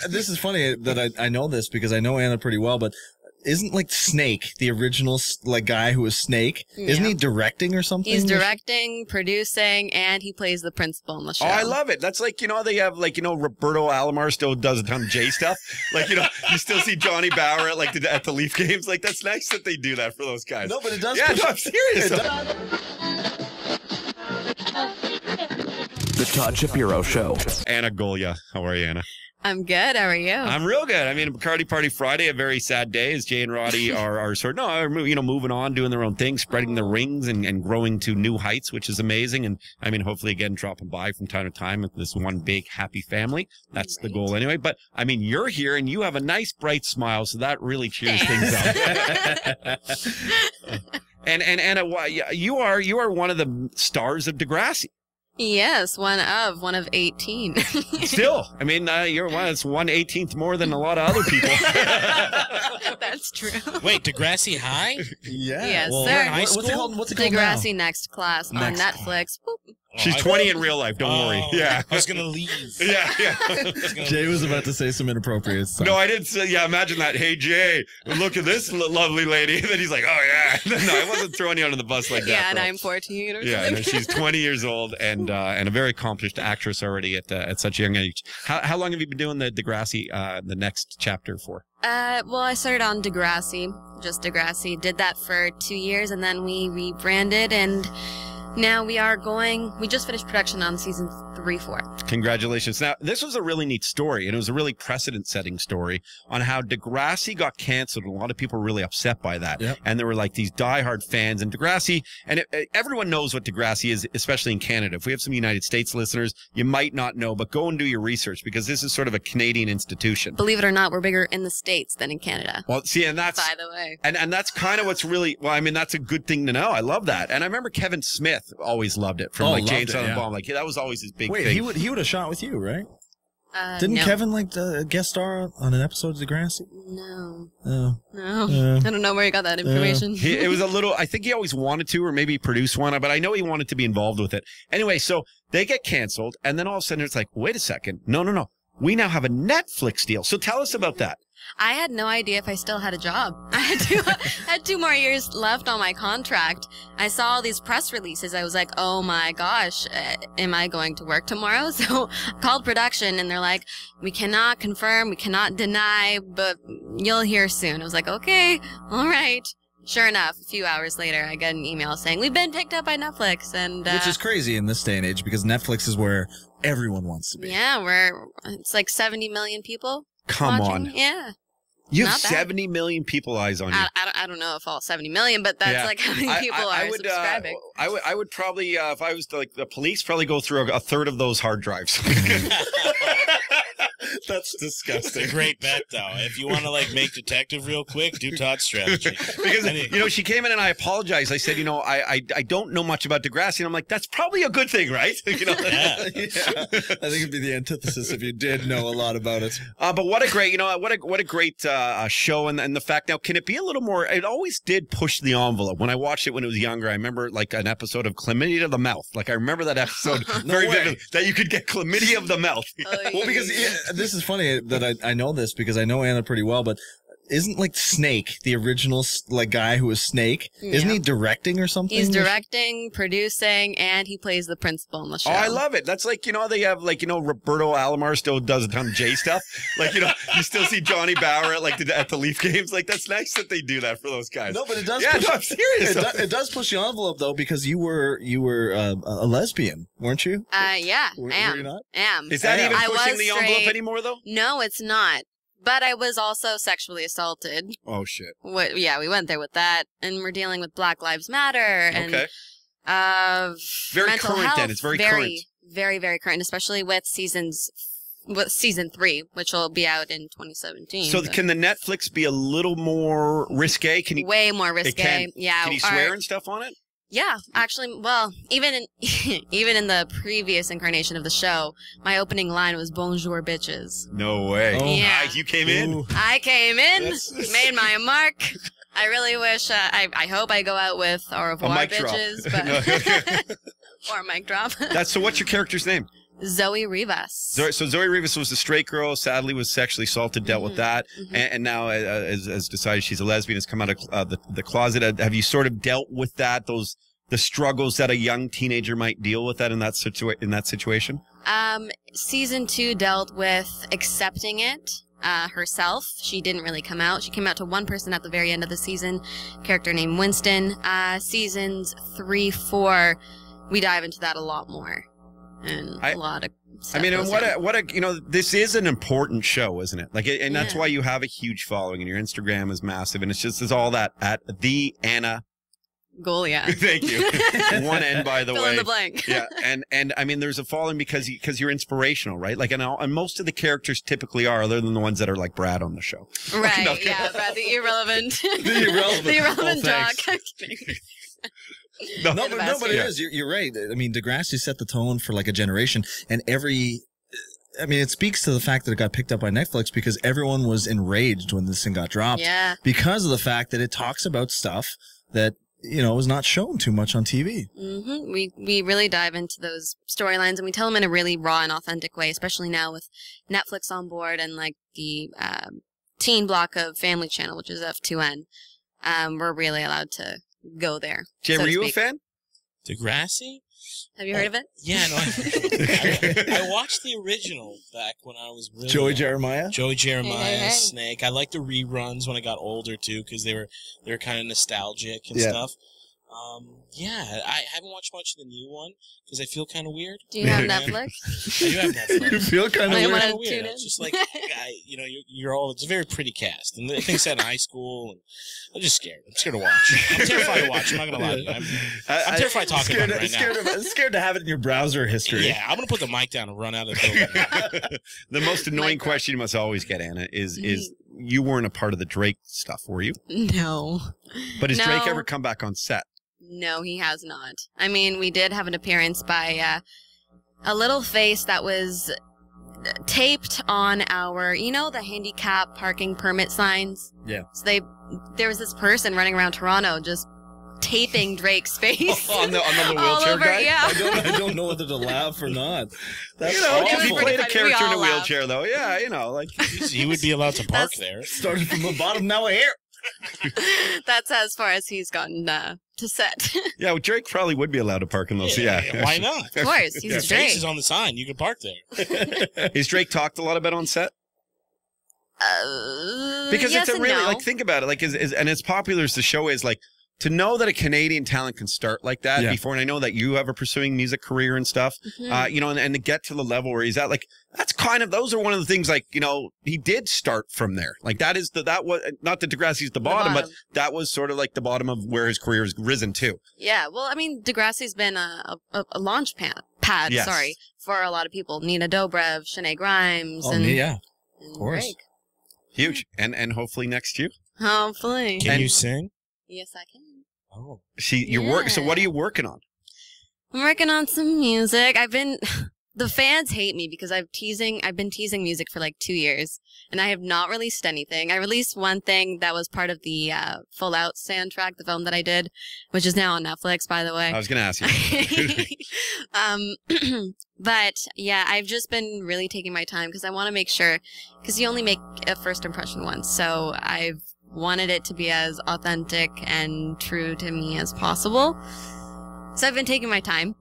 this is funny that I know this because I know Anna pretty well, but isn't like Snake the original like guy who was Snake? Yeah. Isn't he directing or something? He's directing, producing, and he plays the principal in the show. Oh, I love it. That's like, they have like, Roberto Alomar still does a ton of J stuff. Like, you still see Johnny Bauer at the Leaf games. Like, that's nice that they do that for those guys. No, but it does. Yeah, no, I'm serious. The Todd Shapiro Show. Anna Golja. How are you, Anna? I'm good. How are you? I'm real good. I mean, Bacardi Party Friday, a very sad day as Jay and Roddy are moving on, doing their own thing, spreading their rings and growing to new heights, which is amazing. And I mean, hopefully again, dropping by from time to time with this one big happy family. That's the goal anyway. But I mean, you're here and you have a nice bright smile. So that really cheers things up. And Anna, you are one of the stars of Degrassi. Yes, one of 18. Still, I mean, you're one. It's 1/18th more than a lot of other people. That's true. Wait, Degrassi High? Yeah. Yes, well, sir. What's it called? What's it called Degrassi now? Next Class on Netflix. She's 20 in real life. Don't worry. Yeah. I was going to leave. Yeah. Jay was about to say some inappropriate stuff. No, I didn't say, imagine that. Hey, Jay, look at this lovely lady. And then he's like, oh, yeah. No, I wasn't throwing you under the bus like that. Yeah, and I'm 14 or something. Yeah, no, she's 20 years old and a very accomplished actress already at such a young age. How long have you been doing the Degrassi, the Next Chapter for? Well, I started on Degrassi, just Degrassi. Did that for 2 years, and then we rebranded, and now we just finished production on season 3-4. Congratulations. Now, this was a really neat story, and it was a really precedent-setting story on how Degrassi got canceled. A lot of people were really upset by that. Yep. And there were like these diehard fans, and Degrassi, and everyone knows what Degrassi is, especially in Canada. If we have some United States listeners, you might not know, but go and do your research because this is sort of a Canadian institution. Believe it or not, we're bigger in the States than in Canada. Well, see, and that's... By the way. And that's kind of what's really... Well, I mean, that's a good thing to know. I love that. And I remember Kevin Smith always loved it from Jane Silent Bomb. Like, that was always his big thing. Wait, he would have shot with you, right? Didn't Kevin guest star on an episode of Degrassi? No. Oh. No. I don't know where you got that information. It was a little, I think he always wanted to, or maybe he produced one, but I know he wanted to be involved with it. Anyway, so they get canceled, and then all of a sudden it's like, wait a second. No. We now have a Netflix deal. So tell us about that. I had no idea if I still had a job. I had 2 more years left on my contract. I saw all these press releases. I was like, oh my gosh, am I going to work tomorrow? So I called production and they're like, we cannot confirm, we cannot deny, but you'll hear soon. I was like, okay, all right. Sure enough, a few hours later, I got an email saying, we've been picked up by Netflix. And which is crazy in this day and age because Netflix is where everyone wants to be. Yeah, it's like 70 million people. Come watching. on. Yeah. You have 70 million people eyes on you. I don't know if all 70 million, but that's like how many people are subscribing. I would probably, if I was like the police, probably go through a third of those hard drives. That's disgusting. It's a great bet, though. If you want to make detective real quick, do Todd's strategy. Because she came in and I apologized. I said, I don't know much about Degrassi, and I'm like, that's probably a good thing, right? Yeah. I think it'd be the antithesis if you did know a lot about it. But what a great, what a great show, and the fact now, can it be a little more? It always did push the envelope. When I watched it when I was younger, I remember like an episode of chlamydia of the mouth. Like I remember that episode very vividly, that you could get chlamydia of the mouth. Well, because this is funny that I know this because I know Anna pretty well, but isn't like Snake the original like guy who was Snake? Yeah. Isn't he directing or something? He's directing, producing, and he plays the principal in the show. Oh, I love it. That's like, they have like, Roberto Alomar still does a ton of J stuff. Like, you still see Johnny Bauer at the Leaf games. Like, that's nice that they do that for those guys. No, but it does. Yeah, no, I'm serious. It does push the envelope though, because you were a lesbian, weren't you? Yeah, were you not? Am. Is that even pushing the envelope anymore though? No, it's not. But I was also sexually assaulted. Oh, shit. Yeah, we went there with that. And we're dealing with Black Lives Matter. And, very mental current health. then. It's very current. Very, very current, especially with season 3, which will be out in 2017. So can the Netflix be a little more risque? Way more risque. Yeah. Can you swear and stuff on it? Yeah, actually, well, even in the previous incarnation of the show, my opening line was "Bonjour, bitches." No way! Oh. Yeah, you came in. Ooh. I came in, made my mark. I really wish. I hope I go out with "Au revoir, bitches," but or a mic drop. So. What's your character's name? Zoe Rivas. So Zoe Rivas was a straight girl, sadly was sexually assaulted, dealt with that, and now has decided she's a lesbian, has come out of the closet. Have you sort of dealt with that, the struggles that a young teenager might deal with that in that situation? Season 2 dealt with accepting it herself. She didn't really come out. She came out to one person at the very end of the season, character named Winston. Seasons 3, 4, we dive into that a lot more. And a lot of stuff. I mean, this is an important show, isn't it? Like, and that's why you have a huge following, and your Instagram is massive, and it's all that at the Anna Golja. Thank you. One N, by the way. Fill in the blank. Yeah, and I mean, there's a following because you're inspirational, right? Like, and most of the characters typically are, other than the ones that are like Brad on the show. Right? No, yeah, Brad, the irrelevant, the irrelevant jock. No, but it is. You're right. I mean, Degrassi set the tone for like a generation, and it speaks to the fact that it got picked up by Netflix because everyone was enraged when this thing got dropped. Yeah. Because of the fact that it talks about stuff that, was not shown too much on TV. We really dive into those storylines, and we tell them in a really raw and authentic way, especially now with Netflix on board and like the teen block of Family Channel, which is F2N. We're really allowed to go there. Jay, were you a fan? Degrassi? Have you heard of it? Yeah, no. I watched the original back when I was really Joey Jeremiah? Joey Jeremiah, Hey. Snake. I liked the reruns when I got older too because they were kind of nostalgic and stuff. I haven't watched much of the new one because I feel kind of weird. Do you have Netflix? I do have Netflix. You feel kind of I weird. wanna Weird. tune in. It's just like, you're all. It's a very pretty cast, and the thing's set in high school, and I'm just scared. I'm scared to watch. I'm terrified to watch. I'm not gonna lie to you. I'm terrified talking about it right now. Scared to have it in your browser history. Yeah, I'm gonna put the mic down and run out of the building. The most annoying question you must always get, Anna, is you weren't a part of the Drake stuff, were you? No. But has No. Drake ever come back on set? No, he has not. I mean, we did have an appearance by a little face that was taped on our, the handicap parking permit signs. Yeah. So there was this person running around Toronto just taping Drake's face on the little all wheelchair over. guy? Yeah. I don't know whether to laugh or not. That's If he pretty played a funny. character We in a all wheelchair, though, like He would be allowed to park there. started from the bottom, now we're here. That's as far as he's gotten to set. Yeah, well, Drake probably would be allowed to park in those. Yeah. Why not? Of course, he's His Drake. face is on the sign. You can park there. Is Drake talked a lot about on set? Because yes it's and no. think about it, and as popular as the show is, like, to know that a Canadian talent can start like that before, and I know that you have a pursuing music career and stuff, and to get to the level where he's at, like, that's those are one of the things, like, he did start from there. Like, that was, not that Degrassi's the bottom, but that was sort of like the bottom of where his career has risen to. Yeah, well, I mean, Degrassi's been a launch pad, for a lot of people. Nina Dobrev, Shanae Grimes, Of course. Drake. Huge. And hopefully next year. Hopefully. Can you sing? Yes, I can. Oh. So what are you working on? I'm working on some music. The fans hate me because I've been teasing music for like 2 years, and I have not released anything. I released one thing that was part of the Full Out soundtrack, the film that I did, which is now on Netflix, by the way. I was going to ask you. But yeah, I've just been really taking my time because I want to make sure, because you only make a first impression once, so I've wanted it to be as authentic and true to me as possible. So I've been taking my time,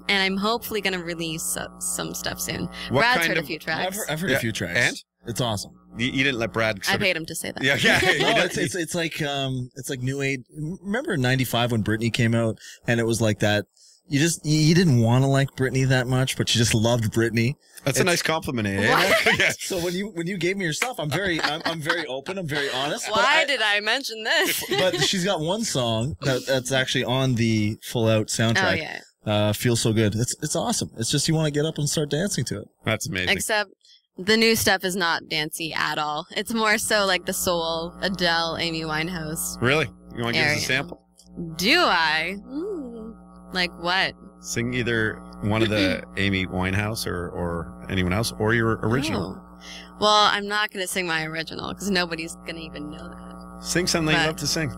and I'm hopefully going to release some stuff soon. Brad's heard a few tracks. I've heard a few tracks. And? It's awesome. You didn't let Brad... I paid him to say that. Yeah. No, it's like new age. Remember in '95 when Britney came out, and it was like that. You didn't want to like Britney that much, but you just loved Britney. That's a nice compliment, eh? Yeah. So when you gave me your stuff, I'm very open. I'm very honest. Why did I mention this? But she's got one song that's actually on the Full Out soundtrack. Oh yeah. Feels so good. It's awesome. It's just you want to get up and start dancing to it. That's amazing. Except the new stuff is not dancey at all. It's more so like the soul, Adele, Amy Winehouse. Really? You want to give us area. a sample? Do I? Like what? Sing either one of the Amy Winehouse or anyone else, or your original. Oh. Well, I'm not going to sing my original because nobody's going to even know that. Sing something you love to sing.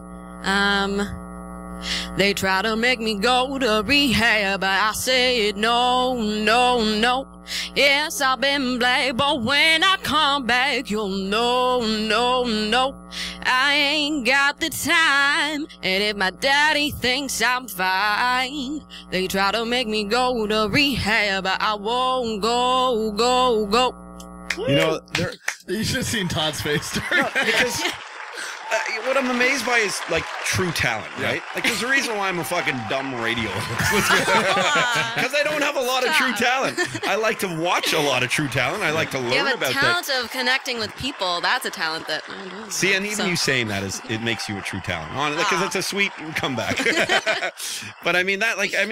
They try to make me go to rehab, but I said no, no, no. Yes, I've been black, but when I come back, you'll know, no, no. I ain't got the time, and if my daddy thinks I'm fine, they try to make me go to rehab, but I won't go, go, go. You know, you should have seen Todd's face. Because what I'm amazed by is like true talent, right? Like there's a reason why I'm a fucking dumb radio host. Because I don't have a lot of true talent. I like to watch a lot of true talent. I like to learn about that. You have a talent of connecting with people. That's a talent that I don't See, and even you saying that it makes you a true talent. Because it's a sweet comeback. But I mean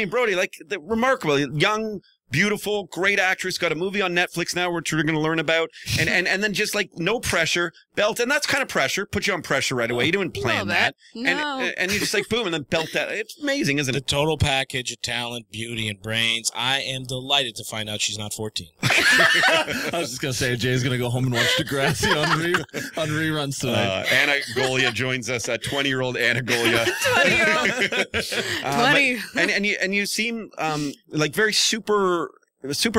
Brody, like remarkable, young, beautiful, great actress, got a movie on Netflix now which we're going to learn about, and then just like no pressure, belt, and that's kind of pressure, put you on pressure right away. You didn't plan that, and you just like boom, and then belt that. It's amazing, isn't it? The total package of talent, beauty, and brains. I am delighted to find out she's not 14. I was just going to say, Jay's going to go home and watch Degrassi on reruns tonight. Anna Golja joins us, 20-year-old Anna Golja. 20. And you seem like very super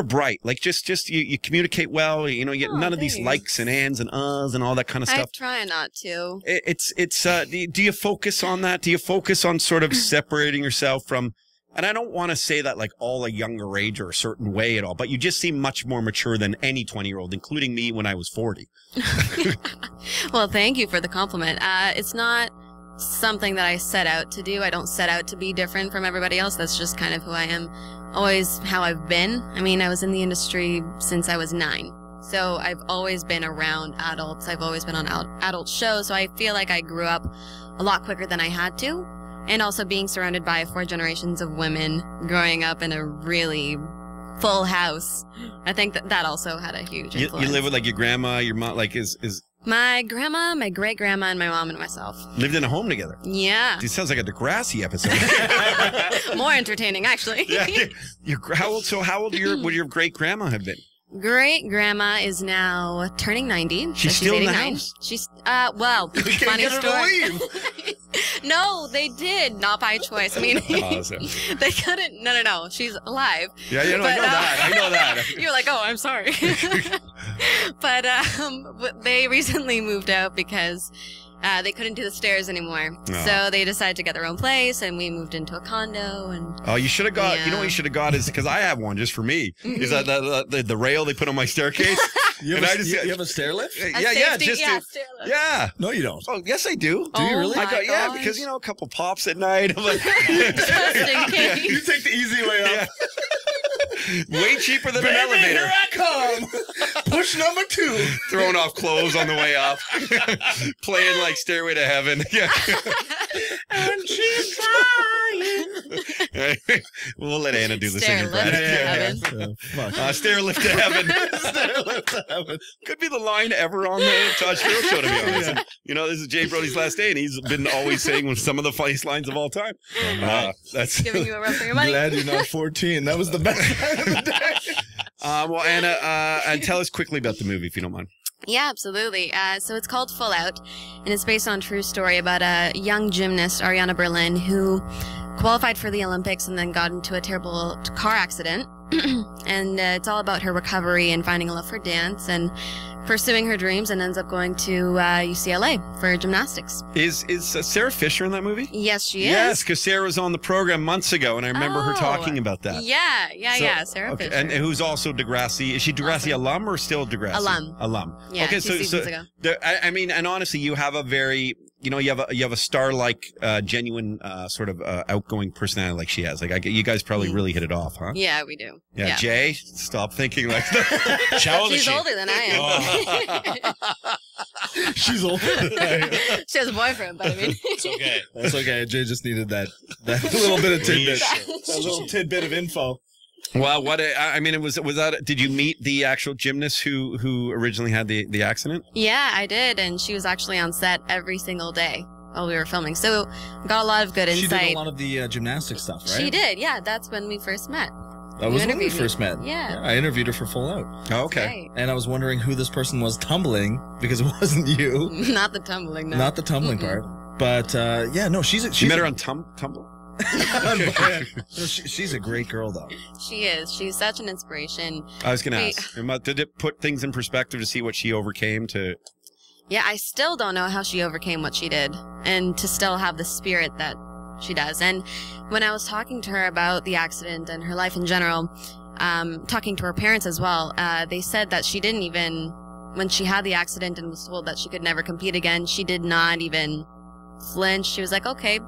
bright, like just you communicate well, you know, you get none of these likes and ands and and all that kind of stuff. I try not to. It's do you focus on that? Do you focus on sort of separating yourself from, and I don't want to say that like all a younger age or a certain way at all, but you just seem much more mature than any 20-year-old, including me when I was 40. Well, thank you for the compliment. It's not something that I set out to do. I don't set out to be different from everybody else. That's just kind of who I am. Always how I've been. I mean, I was in the industry since I was 9. So I've always been around adults. I've always been on adult shows. So I feel like I grew up a lot quicker than I had to. And also being surrounded by 4 generations of women, growing up in a really full house. I think that also had a huge influence. You live with like your grandma, your mom, like is my grandma, my great-grandma, and my mom and myself. Lived in a home together. Yeah. This sounds like a Degrassi episode. More entertaining, actually. Yeah. How old would your great-grandma have been? Great-grandma is now turning 90. She's still 89. In the house? She's, well, funny story. No, they did. Not by choice. I mean, they couldn't. No. She's alive. Yeah, I know that. You're like, oh, I'm sorry. But they recently moved out because they couldn't do the stairs anymore. Oh. So they decided to get their own place, and we moved into a condo. And you should have got. Yeah. You know what you should have got is, because I have one just for me. Is that the rail they put on my staircase? You have a stair lift? Yeah. Stair lift. Yeah. No, you don't. Oh, yes, I do. Do you really? I got because a couple pops at night. I'm like, just in case. You take the easy way up. Yeah. Way cheaper than an elevator. Here I come. Push number 2. Throwing off clothes on the way up. Playing like Stairway to Heaven. Yeah. And she's trying. We'll let Anna do the singing. Stair lift to heaven. Stair lift to heaven. Could be the line ever on the Todd Shiro show, to be honest. And, you know, this is Jay Brody's last day, and he's been always saying some of the funniest lines of all time. That's giving you a run for your money. Glad you're not 14. That was the best line of the day. Well, Anna, and tell us quickly about the movie, if you don't mind. Yeah, absolutely. So it's called Full Out, and it's based on a true story about a young gymnast, Ariana Berlin, who qualified for the Olympics and then got into a terrible car accident. And it's all about her recovery and finding a love for dance and pursuing her dreams, and ends up going to UCLA for gymnastics. Is Sarah Fisher in that movie? Yes, she is. Yes, because Sarah was on the program months ago, and I remember her talking about that. Yeah, Sarah Fisher. And who's also Degrassi. Is she Degrassi alum or still Degrassi? Alum. Yeah, okay, 2 seasons ago. I mean, and honestly, you have a very, you have a star-like, genuine, sort of outgoing personality like she has. Like, you guys probably really hit it off, huh? Yeah, we do. Yeah. Jay, stop thinking like that. She's older than I am. Oh. She's older than I am. She has a boyfriend, but I mean, it's okay. That's okay. Jay just needed that little bit of tidbit, that little tidbit of info. Well, was that? Did you meet the actual gymnast who originally had the accident? Yeah, I did, and she was actually on set every single day while we were filming, so got a lot of good insight. She did a lot of the gymnastics stuff, right? She did, yeah. That's when we first met. That was when we first met. Yeah. I interviewed her for Full Out. Oh, okay. Right. And I was wondering who this person was tumbling, because it wasn't you. Not the tumbling, no. Not the tumbling part. But yeah, no, she's You met her on Tumblr? No, she's a great girl, though. She is. She's such an inspiration. I was going to ask, did it put things in perspective to see what she overcame to... Yeah, I still don't know how she overcame what she did and to still have the spirit that she does. And when I was talking to her about the accident and her life in general, talking to her parents as well, they said that she didn't even, when she had the accident and was told that she could never compete again, she did not even flinch. She was like, okay,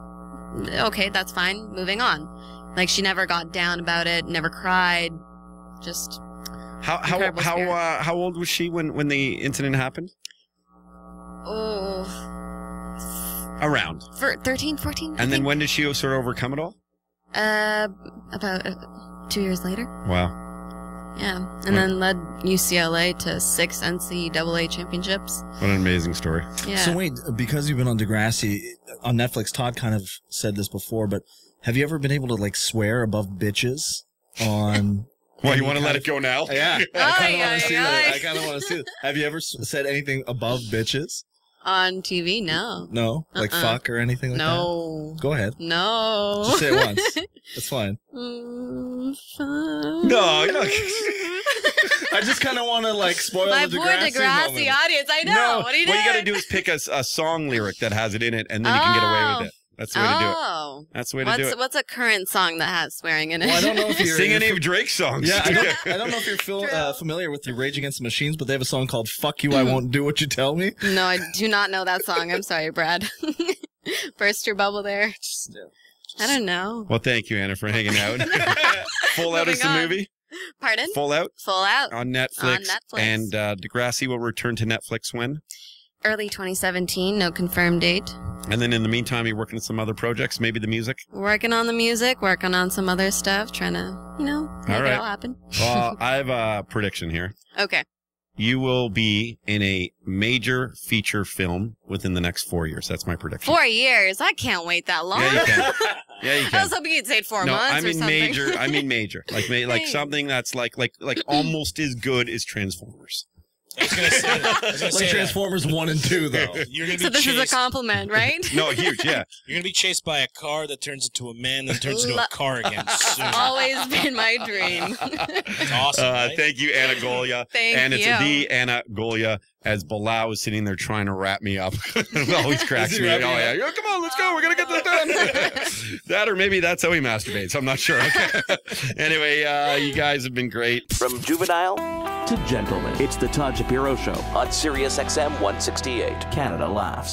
that's fine, moving on. Like, she never got down about it, never cried, just how old was she when the incident happened? Oh, around for 13, 14. And then when did she sort of overcome it all? About 2 years later. Wow. Yeah, and then led UCLA to 6 NCAA championships. What an amazing story. Yeah. So wait, because you've been on Degrassi on Netflix, Todd kind of said this before, but have you ever been able to like swear above bitches on? Well, you want to let it go now? Yeah. I kind of want to see that. I kind of want to see that. Have you eever said anything above bitches? On TV, no. No? Like fuck or anything like that? No. Go ahead. No. Just say it once. That's fine. No, you're not. I just kind of want to like spoil my the poor Degrassi Degrassi audience. I know. No. What are you doing? What you got to do is pick a song lyric that has it in it, and then you can get away with it. That's the way to do it. That's the way to do it. What's a current song that has swearing in it? Well, I don't know if you're... Sing any of Drake's songs. Yeah, I don't know if you're familiar with the Rage Against the Machines, but they have a song called Fuck You, I Won't Do What You Tell Me. No, I do not know that song. I'm sorry, Brad. Burst your bubble there. I don't know. Well, thank you, Anna, for hanging out. Full Out is the movie. Pardon? Full Out? Full Out. On Netflix. And Degrassi will return to Netflix when? Early 2017, no confirmed date. And then in the meantime, you're working on some other projects, maybe the music? Working on the music, working on some other stuff, trying to, make it all happen. Well, I have a prediction here. Okay. You will be in a major feature film within the next 4 years. That's my prediction. 4 years? I can't wait that long. Yeah, you can. Yeah, you can. I was hoping you'd say 4 months I mean or something. major. I mean major. Like something that's like almost as good as Transformers. I was going to say that. Like Transformers 1 and 2, though. You're gonna be so this is a compliment, right? No, huge, yeah. You're going to be chased by a car that turns into a man, then turns into a car again soon. Always been my dream. It's awesome, right? Thank you, Anna Golja. Thank you. It's the Anna Golja, as Bilal was sitting there trying to wrap me up. It always cracks me. Oh, yeah. Come on, let's go. We're going to get this done. That, or maybe that's how he masturbates. I'm not sure. Okay. Anyway, you guys have been great. From juvenile to gentleman, it's the Todd Shapiro Show on SiriusXM 168. Canada Laughs.